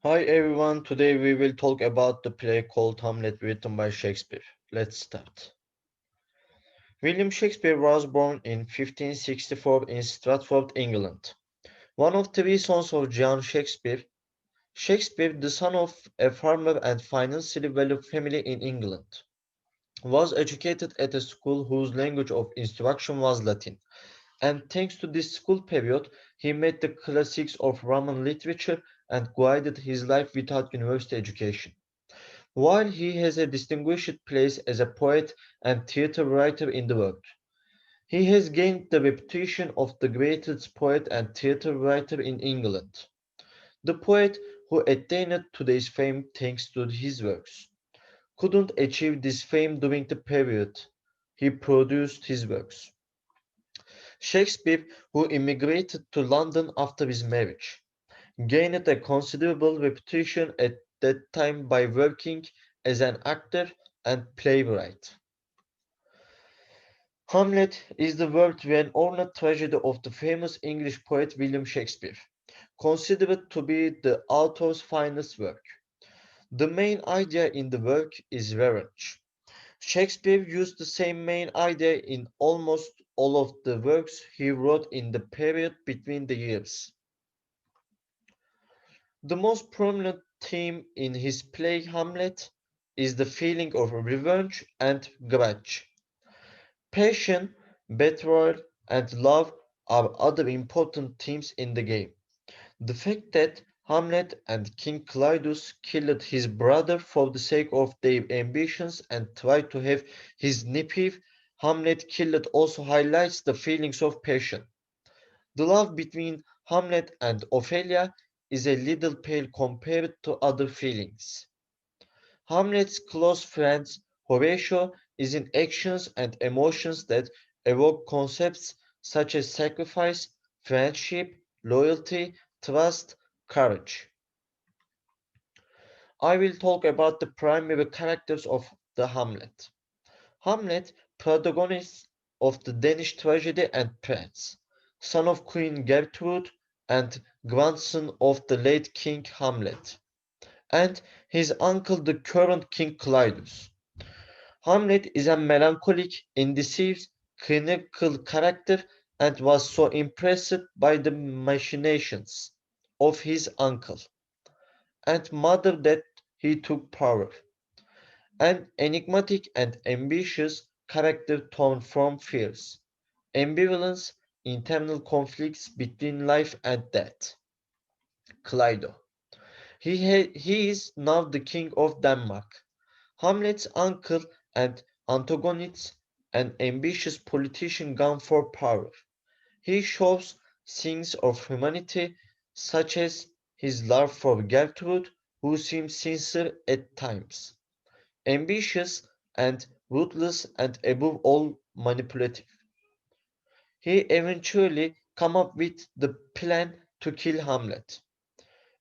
Hi everyone, today we will talk about the play called Hamlet written by Shakespeare. Let's start. William Shakespeare was born in 1564 in Stratford, England. One of three sons of John Shakespeare, Shakespeare, the son of a farmer and financially wealthy family in England, was educated at a school whose language of instruction was Latin. And thanks to this school period, he made the classics of Roman literature and guided his life without university education. While he has a distinguished place as a poet and theatre writer in the world, he has gained the reputation of the greatest poet and theatre writer in England. The poet who attained today's fame thanks to his works couldn't achieve this fame during the period he produced his works. Shakespeare, who immigrated to London after his marriage, gained a considerable reputation at that time by working as an actor and playwright. Hamlet is the world-renowned tragedy of the famous English poet William Shakespeare, considered to be the author's finest work. The main idea in the work is revenge. Shakespeare used the same main idea in almost all of the works he wrote in the period between the years. The most prominent theme in his play Hamlet is the feeling of revenge and grudge. Passion, betrayal, and love are other important themes in the game. The fact that Hamlet and King Cleidus killed his brother for the sake of their ambitions and tried to have his nephew Hamlet killed also highlights the feelings of passion. The love between Hamlet and Ophelia is a little pale compared to other feelings. Hamlet's close friend Horatio is in actions and emotions that evoke concepts such as sacrifice, friendship, loyalty, trust, courage. I will talk about the primary characters of the Hamlet. Hamlet, protagonist of the Danish tragedy and prince, son of Queen Gertrude and grandson of the late King Hamlet, and his uncle the current King Cleidus. Hamlet is a melancholic, indecisive, cynical character and was so impressed by the machinations of his uncle and mother that he took power. An enigmatic and ambitious character torn from fears, ambivalence, internal conflicts between life and death. Clydo. He is now the king of Denmark. Hamlet's uncle and antagonist, an ambitious politician gone for power. He shows signs of humanity, such as his love for Gertrude, who seems sincere at times, ambitious and ruthless and above all manipulative. He eventually come up with the plan to kill Hamlet.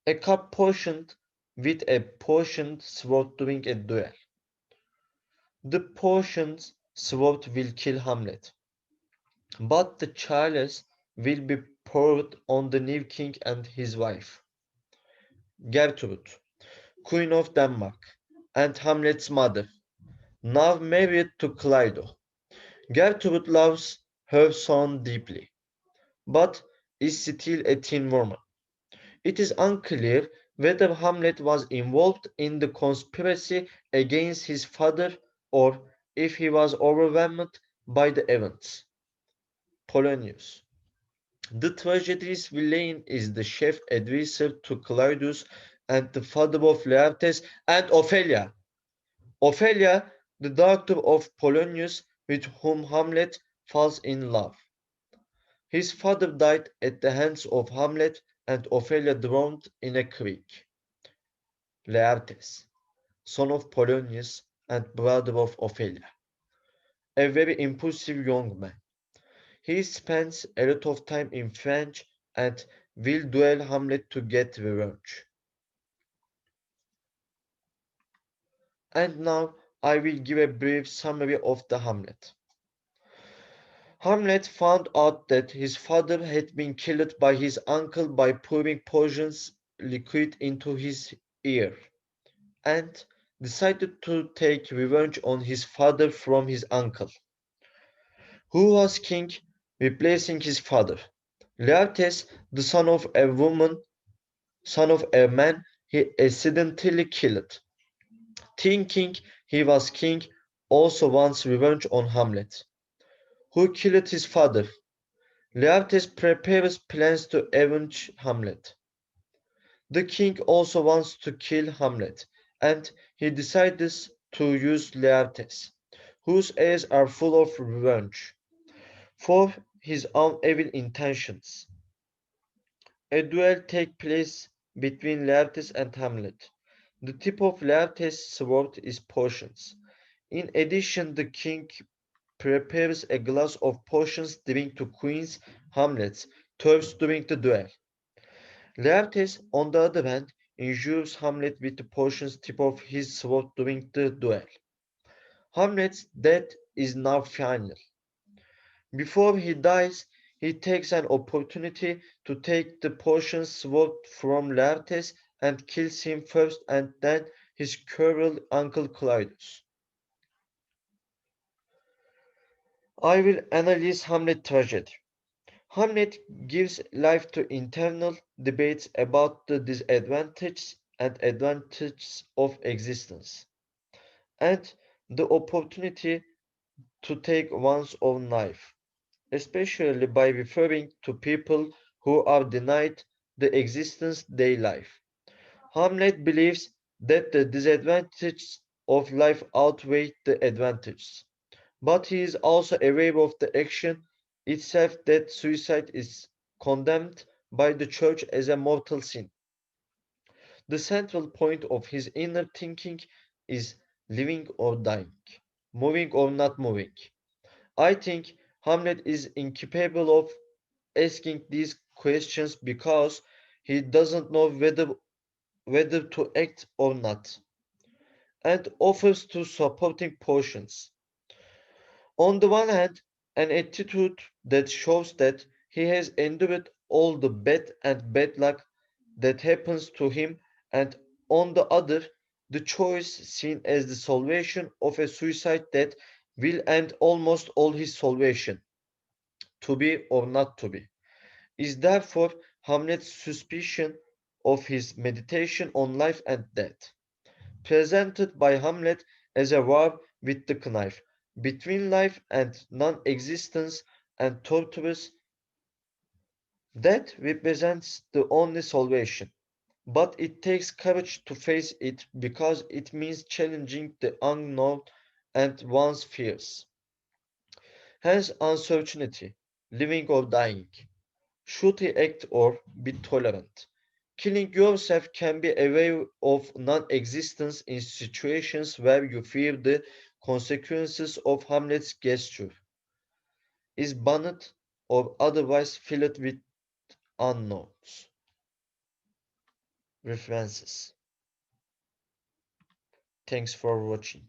A cup poisoned with a poisoned sword during a duel. The poisoned sword will kill Hamlet, but the chalice will be poured on the new king and his wife, Gertrude, Queen of Denmark, and Hamlet's mother, now married to Clydo. Gertrude loves her son deeply, but is still a teen woman. It is unclear whether Hamlet was involved in the conspiracy against his father or if he was overwhelmed by the events. Polonius. The tragedy's villain is the chief advisor to Claudius and the father of Laertes and Ophelia. Ophelia, the daughter of Polonius, with whom Hamlet falls in love. His father died at the hands of Hamlet and Ophelia drowned in a creek. Laertes, son of Polonius and brother of Ophelia, a very impulsive young man. He spends a lot of time in French and will duel Hamlet to get revenge. And now I will give a brief summary of the Hamlet. Hamlet found out that his father had been killed by his uncle by pouring poisons liquid into his ear and decided to take revenge on his father from his uncle, who was king, replacing his father. Laertes, the son of a man he accidentally killed, thinking he was king, also wants revenge on Hamlet, who killed his father. Laertes prepares plans to avenge Hamlet. The king also wants to kill Hamlet, and he decides to use Laertes, whose eyes are full of revenge, for his own evil intentions. A duel takes place between Laertes and Hamlet. The tip of Laertes' sword is potions. In addition, the king prepares a glass of potions drink to Queen's Hamlet's thirst during the duel. Laertes, on the other hand, injures Hamlet with the potion's tip of his sword during the duel. Hamlet's death is now final. Before he dies, he takes an opportunity to take the potion's sword from Laertes and kills him first and then his cruel uncle Claudius. I will analyze Hamlet tragedy. Hamlet gives life to internal debates about the disadvantages and advantages of existence, and the opportunity to take one's own life, especially by referring to people who are denied the existence they live. Hamlet believes that the disadvantages of life outweigh the advantages, but he is also aware of the action itself that suicide is condemned by the church as a mortal sin. The central point of his inner thinking is living or dying, moving or not moving. I think Hamlet is incapable of asking these questions because he doesn't know whether to act or not, and offers two supporting portions. On the one hand, an attitude that shows that he has endured all the bad luck that happens to him, and on the other, the choice seen as the salvation of a suicide that will end almost all his salvation, to be or not to be, is therefore Hamlet's suspicion of his meditation on life and death, presented by Hamlet as a war with the knife between life and non-existence and torturous. Death represents the only salvation, but it takes courage to face it because it means challenging the unknown and one's fears. Hence uncertainty, living or dying. Should he act or be tolerant? Killing yourself can be a way of non-existence in situations where you fear the consequences of Hamlet's gesture is banned or otherwise filled with unknowns. References. Thanks for watching.